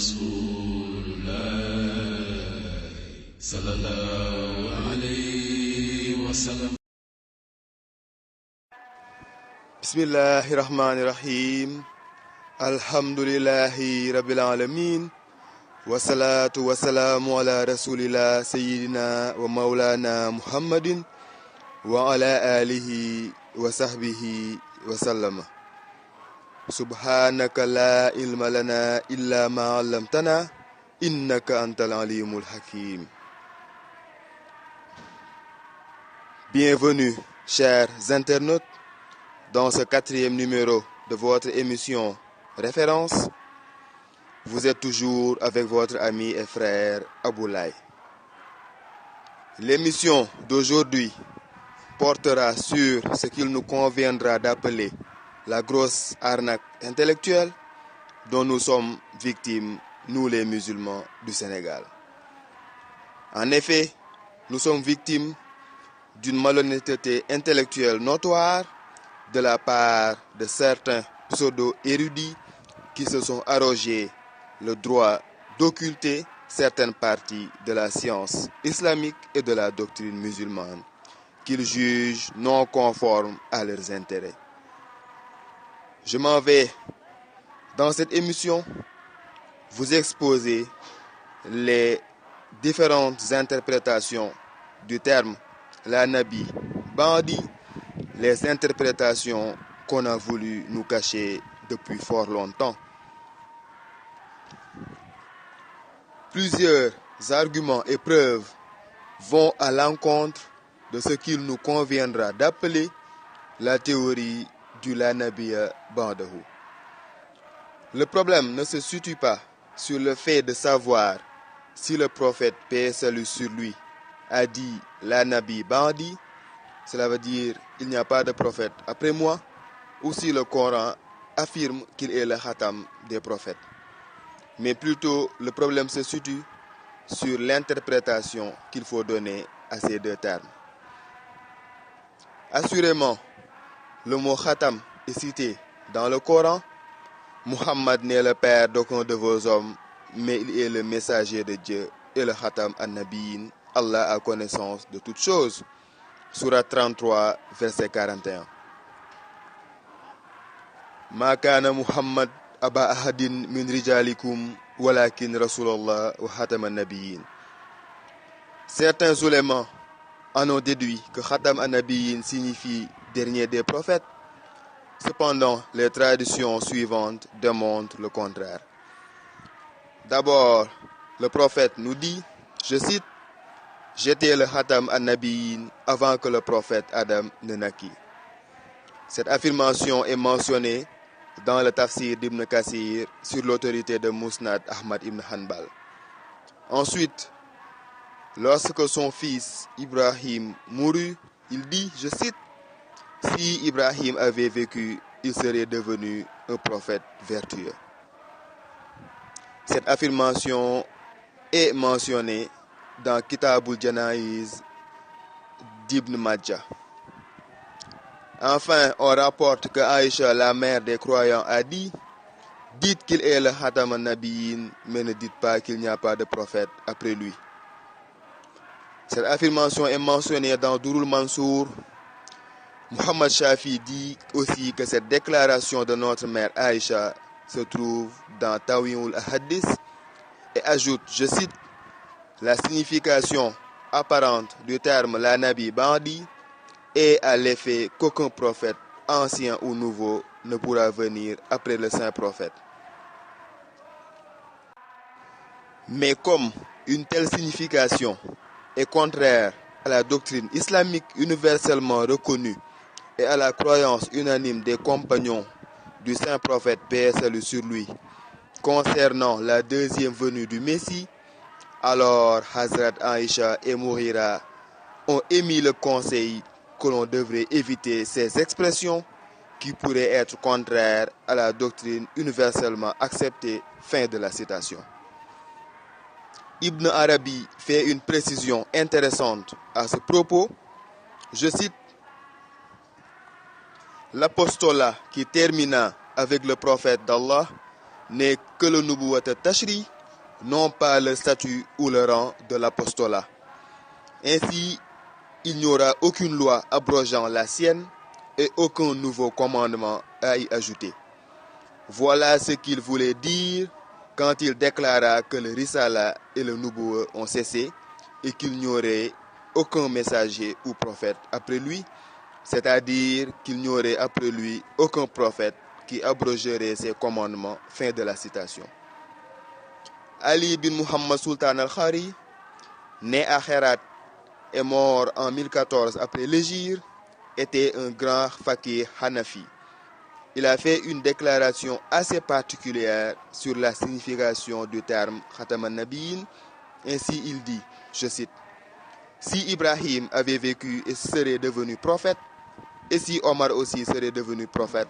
رسول الله صلى الله عليه وسلم. بسم الله الرحمن الرحيم. الحمد لله رب العالمين والصلاة والسلام على رسول الله سيدنا ومولانا محمد وعلى آله وصحبه وسلم. سبحانك لا علم لنا إلا ما علمتنا إنك أنت العليم الحكيم. Bienvenue, chers internautes, dans ce 4e numéro de votre émission Référence. Vous êtes toujours avec votre ami et frère Aboulaye. L'émission d'aujourd'hui portera sur ce qu'il nous conviendra d'appeler la grosse arnaque intellectuelle dont nous sommes victimes, nous les musulmans du Sénégal. En effet, nous sommes victimes d'une malhonnêteté intellectuelle notoire de la part de certains pseudo-érudits qui se sont arrogés le droit d'occulter certaines parties de la science islamique et de la doctrine musulmane qu'ils jugent non conformes à leurs intérêts. Je m'en vais, dans cette émission, vous exposer les différentes interprétations du terme la Nabi Bandi, les interprétations qu'on a voulu nous cacher depuis fort longtemps. Plusieurs arguments et preuves vont à l'encontre de ce qu'il nous conviendra d'appeler la théorie du la Nabiya Ba'dahu. Le problème ne se situe pas sur le fait de savoir si le prophète, paix et salut sur lui, a dit la Nabi Bandi, cela veut dire il n'y a pas de prophète après moi, ou si le Coran affirme qu'il est le khatam des prophètes. Mais plutôt le problème se situe sur l'interprétation qu'il faut donner à ces deux termes. Assurément, le mot khatam est cité dans le Coran. Muhammad n'est le père d'aucun de vos hommes, mais il est le messager de Dieu et le khatam an-nabiyyin. Allah a connaissance de toutes choses. Surat 33, verset 41. Ma kana Muhammad aba ahadin min rijalikum walakin Rasulallah wa khatam an-nabiyyin. Certains ulémas en ont déduit que khatam an-nabiyyin signifie dernier des prophètes. Cependant, les traditions suivantes démontrent le contraire. D'abord, le prophète nous dit, je cite, « J'étais le khatam an-nabiyyin avant que le prophète Adam ne naquît ». Cette affirmation est mentionnée dans le tafsir d'Ibn Kathir sur l'autorité de Musnad Ahmad ibn Hanbal. Ensuite, lorsque son fils Ibrahim mourut, il dit, je cite, « Si Ibrahim avait vécu, il serait devenu un prophète vertueux ». Cette affirmation est mentionnée dans Kitabul Janaïz d'Ibn Majah. Enfin, on rapporte que Aïcha, la mère des croyants, a dit « Dites qu'il est le khatam an-nabiyyin, mais ne dites pas qu'il n'y a pas de prophète après lui ». Cette affirmation est mentionnée dans Durul Mansour. Muhammad Shafi dit aussi que cette déclaration de notre mère Aïcha se trouve dans Tawiyul Ahadith et ajoute, je cite, la signification apparente du terme la Nabi Bandi est à l'effet qu'aucun prophète, ancien ou nouveau, ne pourra venir après le saint prophète. Mais comme une telle signification est contraire à la doctrine islamique universellement reconnue et à la croyance unanime des compagnons du saint prophète, paix et salut sur lui, concernant la deuxième venue du Messie, alors Hazrat Aïcha et Mourira ont émis le conseil que l'on devrait éviter ces expressions qui pourraient être contraires à la doctrine universellement acceptée. Fin de la citation. Ibn Arabi fait une précision intéressante à ce propos. Je cite, l'apostolat qui termina avec le prophète d'Allah n'est que le nubuwat tashri, non pas le statut ou le rang de l'apostolat. Ainsi, il n'y aura aucune loi abrogeant la sienne et aucun nouveau commandement à y ajouter. Voilà ce qu'il voulait dire quand il déclara que le risala et le nubuwat ont cessé et qu'il n'y aurait aucun messager ou prophète après lui, c'est-à-dire qu'il n'y aurait après lui aucun prophète qui abrogerait ses commandements. Fin de la citation. Ali bin Muhammad Sultan al-Khari, né à Herat et mort en 1014 après l'hégire, était un grand fakir hanafi. Il a fait une déclaration assez particulière sur la signification du terme Khatam al-Nabiyyin. Ainsi il dit, je cite, « Si Ibrahim avait vécu et serait devenu prophète, et si Omar aussi serait devenu prophète,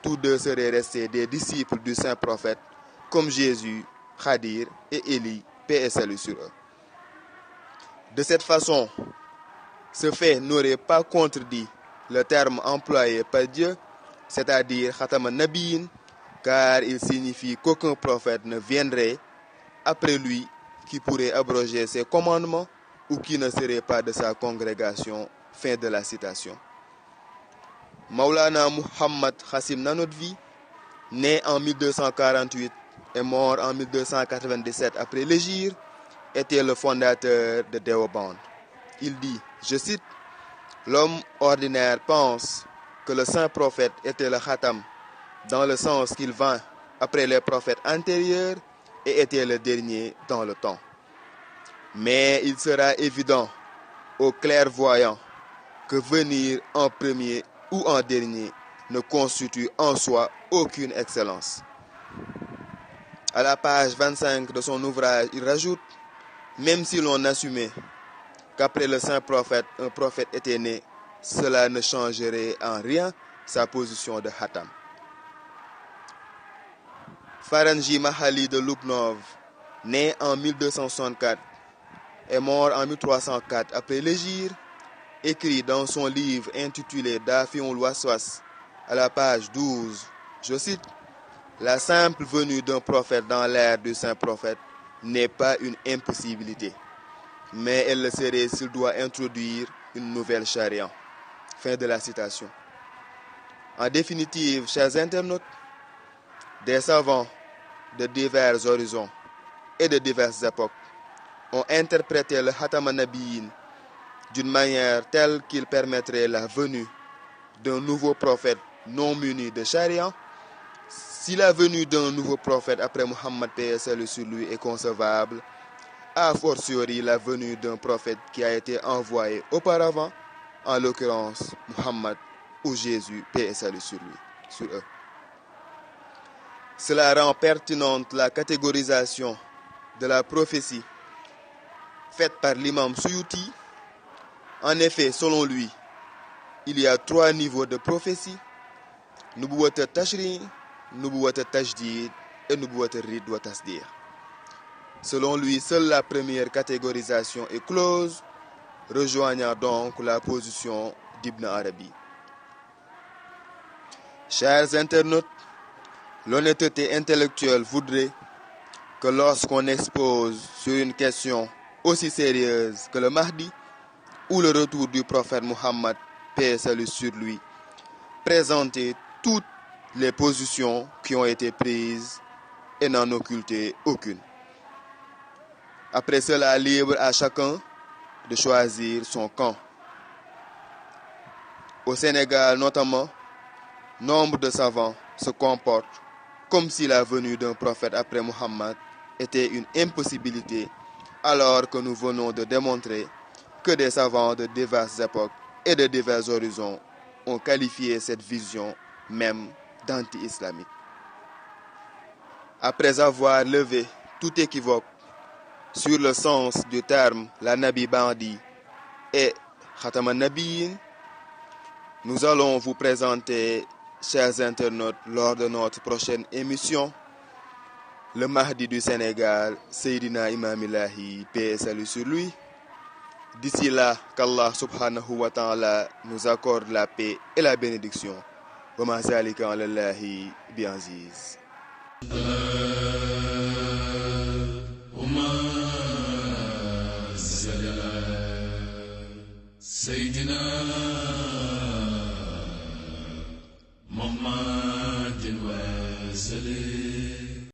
tous deux seraient restés des disciples du saint prophète, comme Jésus, Khadir et Élie, paix et salut sur eux. » De cette façon, ce fait n'aurait pas contredit le terme employé par Dieu, c'est-à-dire Khatam al-Nabiyyin, car il signifie qu'aucun prophète ne viendrait après lui qui pourrait abroger ses commandements ou qui ne serait pas de sa congrégation. Fin de la citation. Maulana Muhammad Qasim Nanodvi, né en 1248 et mort en 1297 après l'hégire, était le fondateur de Deoband. Il dit, je cite, « L'homme ordinaire pense que le saint prophète était le Khatam, dans le sens qu'il vint après les prophètes antérieurs et était le dernier dans le temps. Mais il sera évident aux clairvoyants que venir en premier ou en dernier ne constitue en soi aucune excellence. » À la page 25 de son ouvrage, il rajoute, même si l'on assumait qu'après le saint prophète, un prophète était né, cela ne changerait en rien sa position de Khatam. Faranji Mahali de Lubnov, né en 1264 et mort en 1304 après l'hégire, écrit dans son livre intitulé Dafi'ul Waswas à la page 12, je cite, « La simple venue d'un prophète dans l'ère du saint prophète n'est pas une impossibilité, mais elle le serait s'il doit introduire une nouvelle charia. » Fin de la citation. En définitive, chers internautes, des savants de divers horizons et de diverses époques ont interprété le Khatam al-Nabiyyin d'une manière telle qu'il permettrait la venue d'un nouveau prophète non muni de charia. Si la venue d'un nouveau prophète après Muhammad paix et salut sur lui est concevable, a fortiori la venue d'un prophète qui a été envoyé auparavant, en l'occurrence Muhammad ou Jésus, paix et salut sur lui, sur eux. Cela rend pertinente la catégorisation de la prophétie faite par l'imam Suyuti. En effet, selon lui, il y a 3 niveaux de prophétie, Nubuwat Tashri, Nubuwat Tajdid et Nubuwat Rid wa Tasdir. Selon lui, seule la première catégorisation est close, rejoignant donc la position d'Ibn Arabi. Chers internautes, l'honnêteté intellectuelle voudrait que lorsqu'on expose sur une question aussi sérieuse que le Mahdi ou le retour du prophète Muhammad, paix et salut sur lui, présenter toutes les positions qui ont été prises et n'en occulter aucune. Après cela, libre à chacun de choisir son camp. Au Sénégal notamment, nombre de savants se comportent comme si la venue d'un prophète après Muhammad était une impossibilité, alors que nous venons de démontrer que des savants de diverses époques et de divers horizons ont qualifié cette vision même d'anti-islamique. Après avoir levé tout équivoque sur le sens du terme la Nabi Bandi et Khatam al-Nabiyyin, nous allons vous présenter, chers internautes, lors de notre prochaine émission, le Mahdi du Sénégal, Seydina Imam Ilahi, paix et salut sur lui. D'ici là, qu'Allah subhanahu wa ta'ala nous accorde la paix et la bénédiction. Wa ma zalika ala Allahi bi aziz. سيدنا محمد وسلم